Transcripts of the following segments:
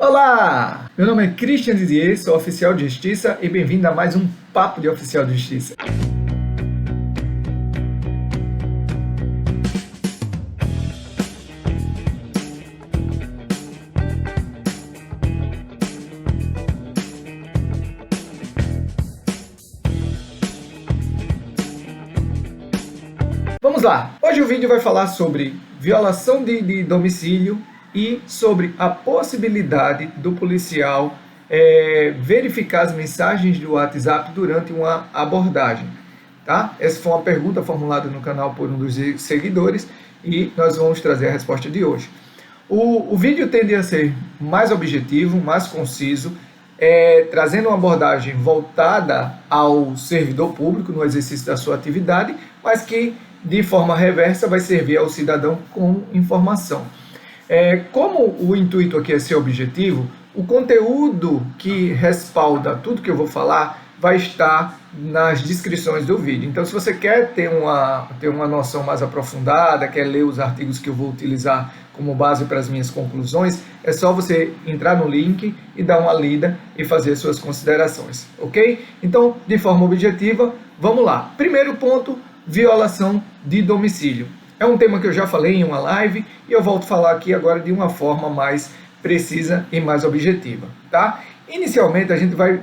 Olá! Meu nome é Christian Didier, sou oficial de justiça e bem-vindo a mais um Papo de Oficial de Justiça. Vamos lá! Hoje o vídeo vai falar sobre violação de domicílio e sobre a possibilidade do policial verificar as mensagens do WhatsApp durante uma abordagem. Tá? Essa foi uma pergunta formulada no canal por um dos seguidores e nós vamos trazer a resposta de hoje. O vídeo tende a ser mais objetivo, mais conciso, trazendo uma abordagem voltada ao servidor público no exercício da sua atividade, mas que de forma reversa vai servir ao cidadão com informação. Como o intuito aqui é ser objetivo, o conteúdo que respalda tudo que eu vou falar vai estar nas descrições do vídeo. Então, se você quer ter uma noção mais aprofundada, quer ler os artigos que eu vou utilizar como base para as minhas conclusões, é só você entrar no link e dar uma lida e fazer suas considerações, ok? Então, de forma objetiva, vamos lá. Primeiro ponto, violação de domicílio. É um tema que eu já falei em uma live e eu volto a falar aqui agora de uma forma mais precisa e mais objetiva, tá? Inicialmente,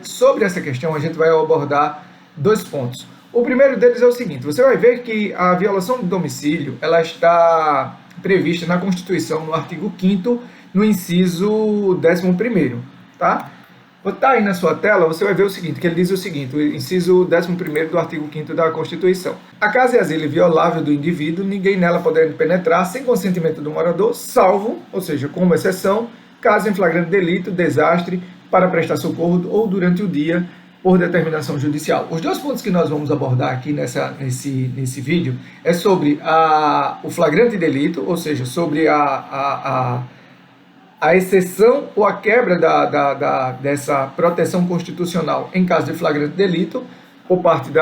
sobre essa questão, a gente vai abordar dois pontos. O primeiro deles é o seguinte: você vai ver que a violação de domicílio, ela está prevista na Constituição, no artigo 5º, no inciso 11º, tá? Está aí na sua tela, você vai ver o seguinte, que ele diz o seguinte, o inciso 11º do artigo 5º da Constituição. A casa é asilo inviolável do indivíduo, ninguém nela poderá penetrar sem consentimento do morador, salvo, ou seja, como exceção, caso em flagrante delito, desastre, para prestar socorro ou durante o dia, por determinação judicial. Os dois pontos que nós vamos abordar aqui nesse vídeo é sobre o flagrante delito, ou seja, sobre a exceção ou a quebra dessa proteção constitucional em caso de flagrante delito por parte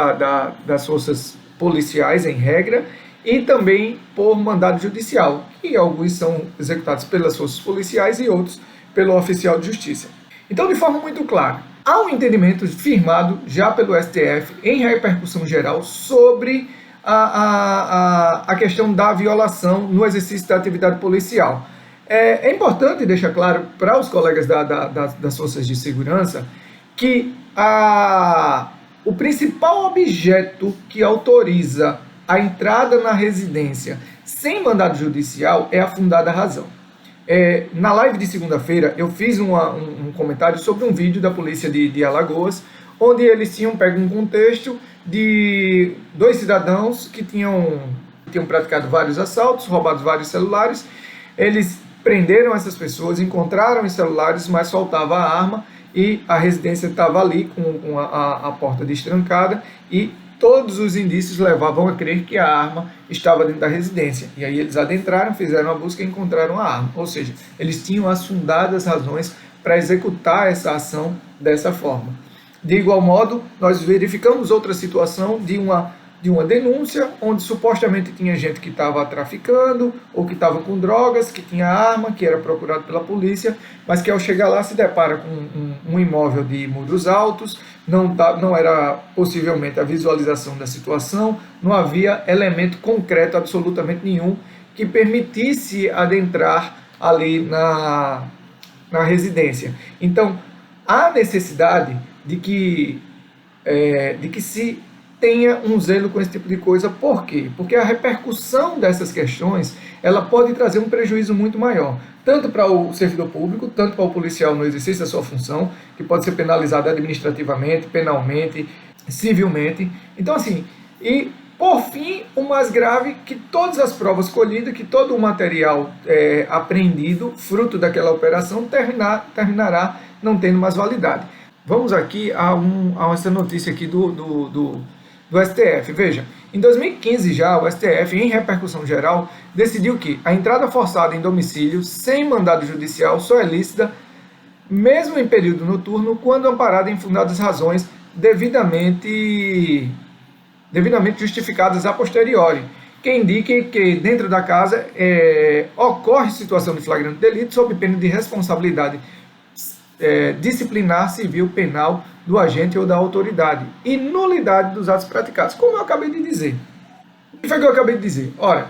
das forças policiais, em regra, e também por mandado judicial, que alguns são executados pelas forças policiais e outros pelo oficial de justiça. Então, de forma muito clara, há um entendimento firmado já pelo STF em repercussão geral sobre a questão da violação no exercício da atividade policial. É importante deixar claro para os colegas das forças de segurança que o principal objeto que autoriza a entrada na residência sem mandado judicial é a fundada razão. Na live de segunda-feira eu fiz um comentário sobre um vídeo da polícia de Alagoas, onde eles tinham pego um contexto de dois cidadãos que tinham praticado vários assaltos, roubado vários celulares. Eles prenderam essas pessoas, encontraram os celulares, mas faltava a arma e a residência estava ali com a porta destrancada e todos os indícios levavam a crer que a arma estava dentro da residência. E aí eles adentraram, fizeram a busca e encontraram a arma. Ou seja, eles tinham as fundadas razões para executar essa ação dessa forma. De igual modo, nós verificamos outra situação de uma denúncia, onde supostamente tinha gente que estava traficando, ou que estava com drogas, que tinha arma, que era procurado pela polícia, mas que ao chegar lá se depara com um imóvel de muros altos, não era possivelmente a visualização da situação, não havia elemento concreto absolutamente nenhum que permitisse adentrar ali na residência. Então, há necessidade de que se tenha um zelo com esse tipo de coisa. Por quê? Porque a repercussão dessas questões, ela pode trazer um prejuízo muito maior, tanto para o servidor público, tanto para o policial no exercício da sua função, que pode ser penalizado administrativamente, penalmente, civilmente. Então, assim, e por fim, o mais grave, que todas as provas colhidas, que todo o material apreendido, fruto daquela operação, terminará não tendo mais validade. Vamos aqui a essa notícia aqui do STF. Veja, em 2015 já o STF, em repercussão geral, decidiu que a entrada forçada em domicílio sem mandado judicial só é lícita mesmo em período noturno, quando amparada em fundadas razões devidamente justificadas a posteriori, que indique que dentro da casa ocorre situação de flagrante delito sob pena de responsabilidade disciplinar, civil, penal do agente ou da autoridade e nulidade dos atos praticados, como eu acabei de dizer. O que foi que eu acabei de dizer? Ora,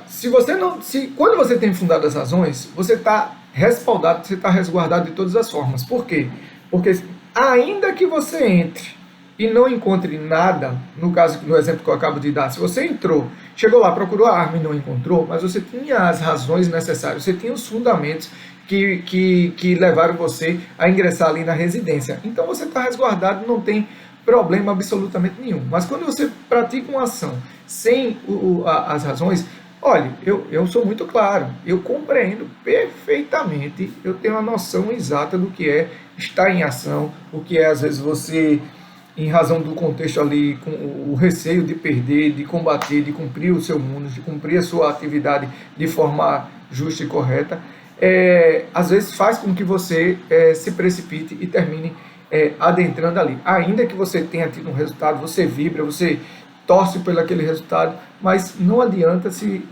quando você tem fundadas razões, você está respaldado, você está resguardado de todas as formas. Por quê? Porque ainda que você entre e não encontre nada, no exemplo que eu acabo de dar, se você entrou, chegou lá, procurou a arma e não encontrou, mas você tinha as razões necessárias, você tinha os fundamentos que levaram você a ingressar ali na residência. Então você está resguardado, não tem problema absolutamente nenhum. Mas quando você pratica uma ação sem as razões, olha, eu sou muito claro, eu compreendo perfeitamente, eu tenho a noção exata do que é estar em ação, o que é às vezes você, em razão do contexto ali, com o receio de perder, de combater, de cumprir o seu mundo, de cumprir a sua atividade de forma justa e correta, às vezes faz com que você se precipite e termine adentrando ali. Ainda que você tenha tido um resultado, você vibra, você torce por aquele resultado, mas não adianta se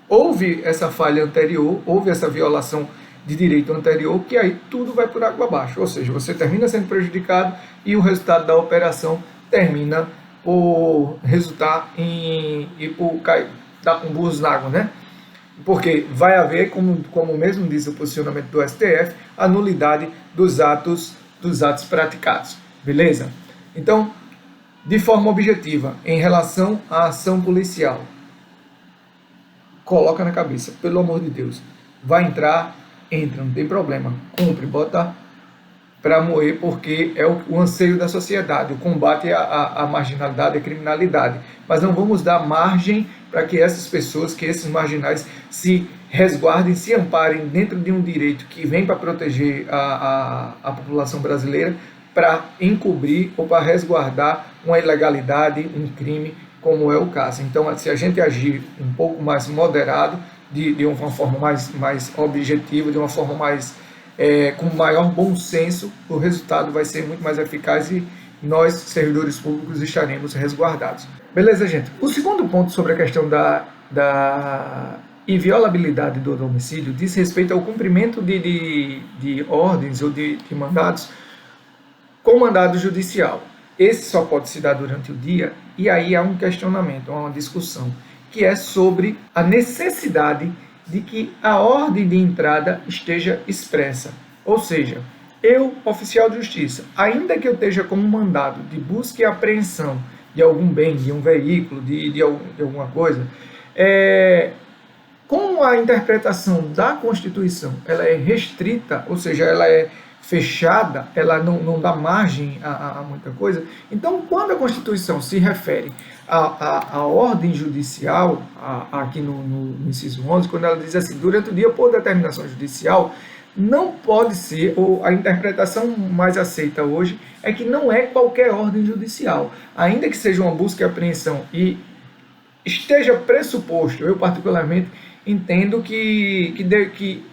houve essa falha anterior, houve essa violação de direito anterior, que aí tudo vai por água abaixo. Ou seja, você termina sendo prejudicado e o resultado da operação termina por resultar dar com burros na água, né? Porque vai haver, como mesmo diz o posicionamento do STF, a nulidade dos atos praticados. Beleza? Então, de forma objetiva, em relação à ação policial, coloca na cabeça, pelo amor de Deus, vai entrar, entra, não tem problema, cumpre, bota para moer, porque é o anseio da sociedade, o combate à marginalidade, à criminalidade. Mas não vamos dar margem para que essas pessoas, que esses marginais se resguardem, se amparem dentro de um direito que vem para proteger a população brasileira, para encobrir ou para resguardar uma ilegalidade, um crime, como é o caso. Então, se a gente agir um pouco mais moderado, de uma forma mais objetiva, de uma forma com maior bom senso, o resultado vai ser muito mais eficaz e nós, servidores públicos, estaremos resguardados. Beleza, gente? O segundo ponto sobre a questão da inviolabilidade do domicílio diz respeito ao cumprimento de ordens ou de mandados com mandado judicial. Esse só pode se dar durante o dia, e aí há um questionamento, há uma discussão, que é sobre a necessidade de que a ordem de entrada esteja expressa. Ou seja, eu, oficial de justiça, ainda que eu esteja como mandado de busca e apreensão de algum bem, de um veículo, de alguma coisa, com a interpretação da Constituição, ela é restrita, ou seja, ela é fechada, ela não dá margem a muita coisa. Então, quando a Constituição se refere à ordem judicial, aqui no inciso 11, quando ela diz assim, durante o dia, por determinação judicial, não pode ser, ou a interpretação mais aceita hoje, é que não é qualquer ordem judicial. Ainda que seja uma busca e apreensão e esteja pressuposto, eu particularmente entendo que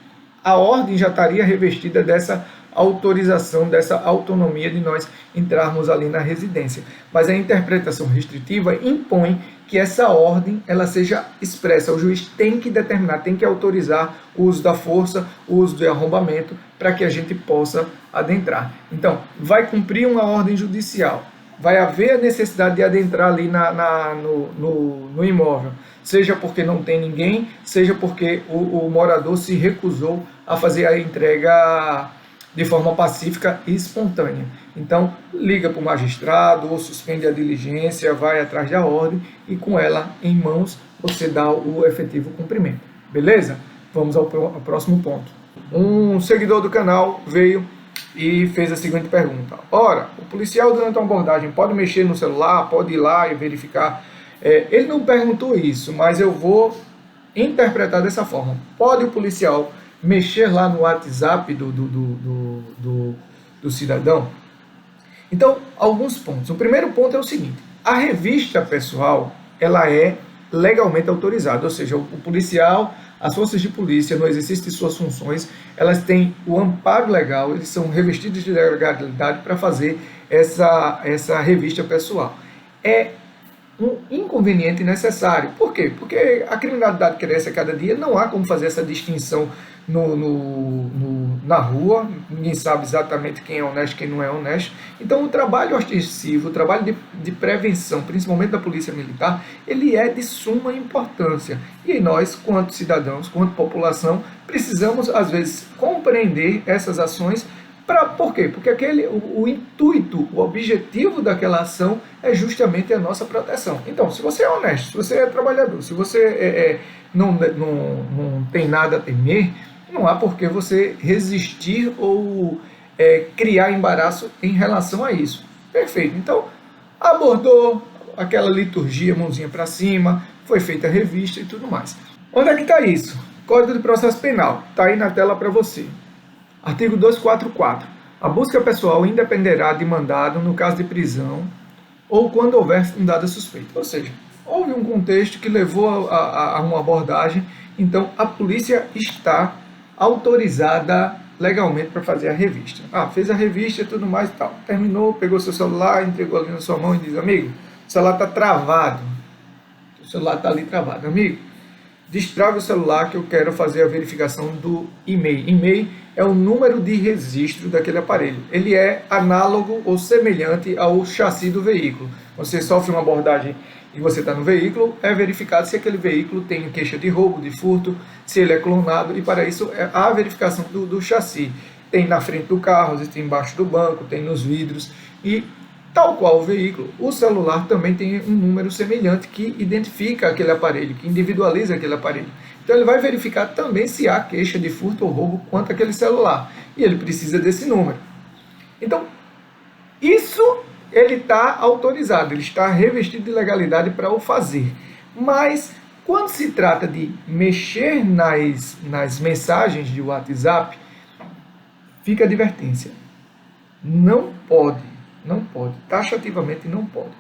a ordem já estaria revestida dessa autorização, dessa autonomia de nós entrarmos ali na residência. Mas a interpretação restritiva impõe que essa ordem ela seja expressa. O juiz tem que determinar, tem que autorizar o uso da força, o uso do arrombamento, para que a gente possa adentrar. Então, vai cumprir uma ordem judicial, vai haver a necessidade de adentrar ali no imóvel, seja porque não tem ninguém, seja porque o morador se recusou a fazer a entrega de forma pacífica e espontânea. Então, liga para o magistrado ou suspende a diligência, vai atrás da ordem e com ela em mãos você dá o efetivo cumprimento. Beleza? Vamos ao próximo ponto. Um seguidor do canal veio e fez a seguinte pergunta. Ora, o policial durante uma abordagem pode mexer no celular, pode ir lá e verificar? Ele não perguntou isso, mas eu vou interpretar dessa forma. Pode o policial mexer lá no WhatsApp do cidadão? Então, alguns pontos. O primeiro ponto é o seguinte: a revista pessoal, ela é legalmente autorizada, ou seja, o policial, as forças de polícia, no exercício de suas funções, elas têm o amparo legal, eles são revestidos de legalidade para fazer essa revista pessoal. É um inconveniente necessário. Por quê? Porque a criminalidade cresce a cada dia, não há como fazer essa distinção na rua, ninguém sabe exatamente quem é honesto e quem não é honesto. Então o trabalho ostensivo, o trabalho de prevenção, principalmente da Polícia Militar, ele é de suma importância. E nós, quanto cidadãos, quanto população, precisamos às vezes compreender essas ações. Por quê? Porque o intuito, o objetivo daquela ação é justamente a nossa proteção. Então, se você é honesto, se você é trabalhador, se você não tem nada a temer, não há por que você resistir ou criar embaraço em relação a isso. Perfeito. Então, abordou aquela liturgia, mãozinha para cima, foi feita a revista e tudo mais. Onde é que está isso? Código de Processo Penal. Está aí na tela para você. Artigo 244. A busca pessoal independerá de mandado no caso de prisão ou quando houver fundada suspeita. Ou seja, houve um contexto que levou a uma abordagem, então a polícia está autorizada legalmente para fazer a revista. Fez a revista e tudo mais e tal. Terminou, pegou seu celular, entregou ali na sua mão e diz: amigo, o celular está travado. O celular está ali travado. Amigo, destrave o celular que eu quero fazer a verificação do e-mail. E-mail é o número de registro daquele aparelho. Ele é análogo ou semelhante ao chassi do veículo. Você sofre uma abordagem e você está no veículo, é verificado se aquele veículo tem queixa de roubo, de furto, se ele é clonado, e para isso há a verificação do chassi. Tem na frente do carro, tem embaixo do banco, tem nos vidros, e tal qual o veículo, o celular também tem um número semelhante que identifica aquele aparelho, que individualiza aquele aparelho. Então ele vai verificar também se há queixa de furto ou roubo quanto àquele celular. E ele precisa desse número. Então, isso ele está autorizado, ele está revestido de legalidade para o fazer. Mas, quando se trata de mexer nas mensagens de WhatsApp, fica a advertência. Não pode, taxativamente não pode.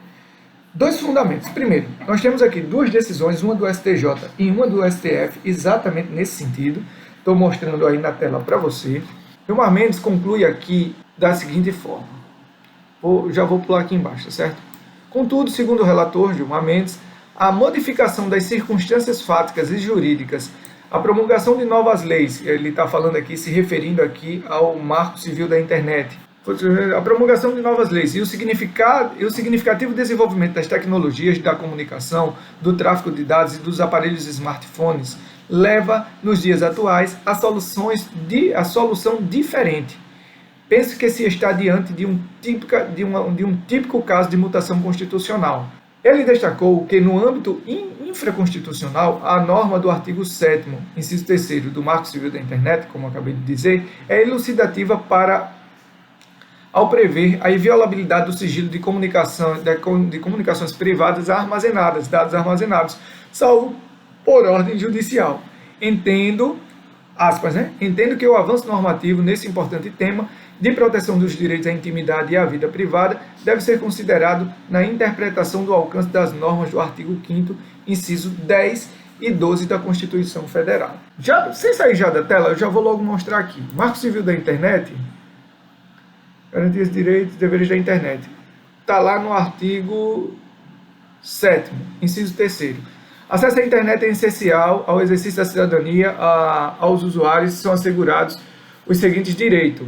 Dois fundamentos. Primeiro, nós temos aqui duas decisões, uma do STJ e uma do STF, exatamente nesse sentido. Estou mostrando aí na tela para você. Gilmar Mendes conclui aqui da seguinte forma. Já vou pular aqui embaixo, tá certo? Contudo, segundo o relator Gilmar Mendes, a modificação das circunstâncias fáticas e jurídicas, a promulgação de novas leis, ele está falando aqui, se referindo aqui ao Marco Civil da Internet, a promulgação de novas leis e o significativo desenvolvimento das tecnologias da comunicação, do tráfego de dados e dos aparelhos smartphones leva, nos dias atuais, a solução diferente. Penso que se está diante de um típico caso de mutação constitucional. Ele destacou que, no âmbito infraconstitucional, a norma do artigo 7º, inciso 3º do Marco Civil da Internet, como acabei de dizer, é elucidativa ao prever a inviolabilidade do sigilo de comunicações privadas armazenadas, dados armazenados, salvo por ordem judicial. Entendo que o avanço normativo nesse importante tema de proteção dos direitos à intimidade e à vida privada deve ser considerado na interpretação do alcance das normas do artigo 5º, inciso 10 e 12 da Constituição Federal. Sem sair já da tela, eu já vou logo mostrar aqui. Marco Civil da Internet, garantia os direitos e deveres da internet. Está lá no artigo 7º, inciso 3º. Acesso à internet é essencial ao exercício da cidadania. Aos usuários são assegurados os seguintes direitos.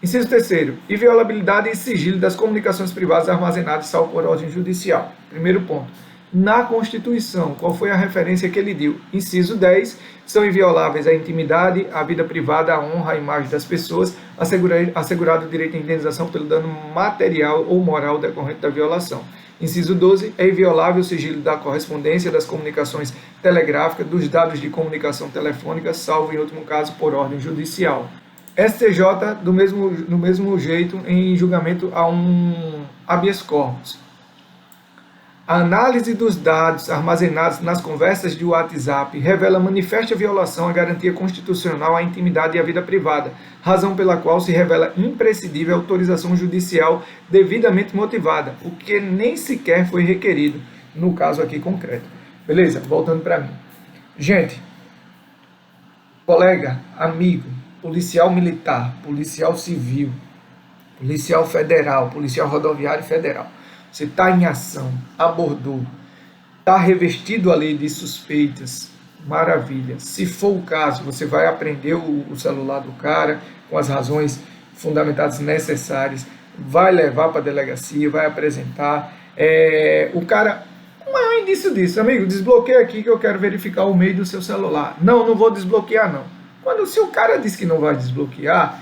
Inciso 3º. Inviolabilidade e sigilo das comunicações privadas armazenadas, salvo por ordem judicial. Primeiro ponto. Na Constituição, qual foi a referência que ele deu? Inciso 10. São invioláveis a intimidade, a vida privada, a honra, a imagem das pessoas, assegurado o direito à indenização pelo dano material ou moral decorrente da violação. Inciso 12. É inviolável o sigilo da correspondência, das comunicações telegráficas, dos dados de comunicação telefônica, salvo em último caso por ordem judicial. STJ, do mesmo jeito, em julgamento a um habeas corpus. A análise dos dados armazenados nas conversas de WhatsApp revela manifesta violação à garantia constitucional à intimidade e à vida privada, razão pela qual se revela imprescindível a autorização judicial devidamente motivada, o que nem sequer foi requerido no caso aqui concreto. Beleza? Voltando para mim. Gente, colega, amigo, policial militar, policial civil, policial federal, policial rodoviário federal. Você está em ação, abordou, está revestido ali de suspeitas, maravilha. Se for o caso, você vai apreender o celular do cara com as razões fundamentadas necessárias, vai levar para a delegacia, vai apresentar. O cara, o maior indício disso, amigo, desbloqueia aqui que eu quero verificar o meio do seu celular. Não, não vou desbloquear não. Se o cara diz que não vai desbloquear,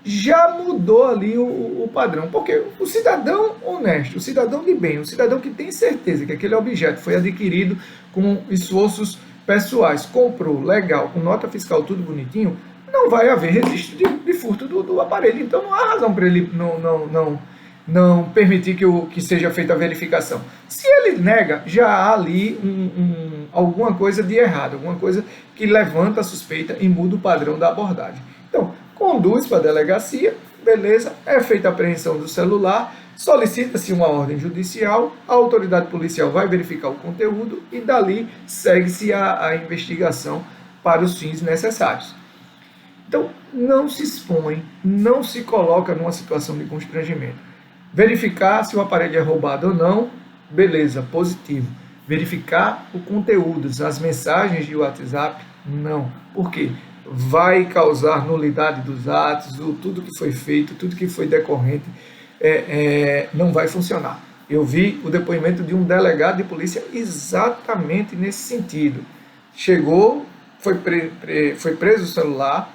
já mudou ali o padrão. Porque o cidadão honesto, o cidadão de bem, o cidadão que tem certeza que aquele objeto foi adquirido com esforços pessoais, comprou, legal, com nota fiscal, tudo bonitinho, não vai haver registro de furto do aparelho. Então não há razão para ele não permitir que seja feita a verificação. Se ele nega, já há ali alguma coisa de errado, alguma coisa que levanta a suspeita e muda o padrão da abordagem. Então, conduz para a delegacia, beleza, é feita a apreensão do celular, solicita-se uma ordem judicial, a autoridade policial vai verificar o conteúdo e dali segue-se a investigação para os fins necessários. Então, não se expõe, não se coloca numa situação de constrangimento. Verificar se o aparelho é roubado ou não, beleza, positivo. Verificar o conteúdo, as mensagens de WhatsApp, não. Por quê? Vai causar nulidade dos atos, tudo que foi feito, tudo que foi decorrente, não vai funcionar. Eu vi o depoimento de um delegado de polícia exatamente nesse sentido. Chegou, foi preso o celular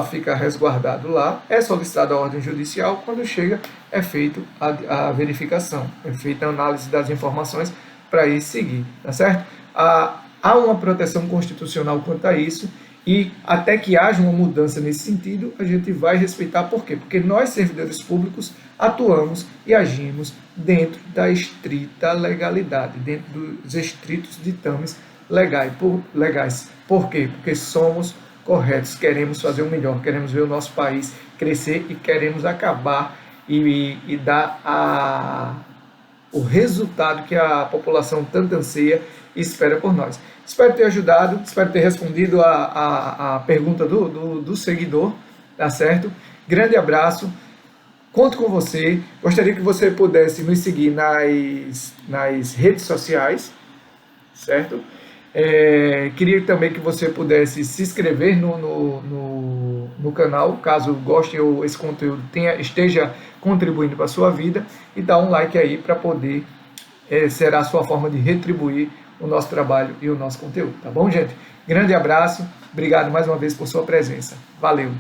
fica resguardado lá, é solicitada a ordem judicial, quando chega é feita a verificação, é feita a análise das informações para ir seguir, tá certo? Há uma proteção constitucional quanto a isso, e até que haja uma mudança nesse sentido, a gente vai respeitar. Por quê? Porque nós, servidores públicos, atuamos e agimos dentro da estrita legalidade, dentro dos estritos ditames legais. Por quê? Porque somos corretos, queremos fazer o melhor, queremos ver o nosso país crescer e queremos acabar e dar o resultado que a população tanto anseia e espera por nós. Espero ter ajudado, espero ter respondido a pergunta do seguidor, tá certo? Grande abraço, conto com você, gostaria que você pudesse nos seguir nas redes sociais, certo? Queria também que você pudesse se inscrever no canal, caso goste ou esse conteúdo esteja contribuindo para a sua vida, e dar um like aí para poder, será a sua forma de retribuir o nosso trabalho e o nosso conteúdo, tá bom, gente? Grande abraço, obrigado mais uma vez por sua presença, valeu!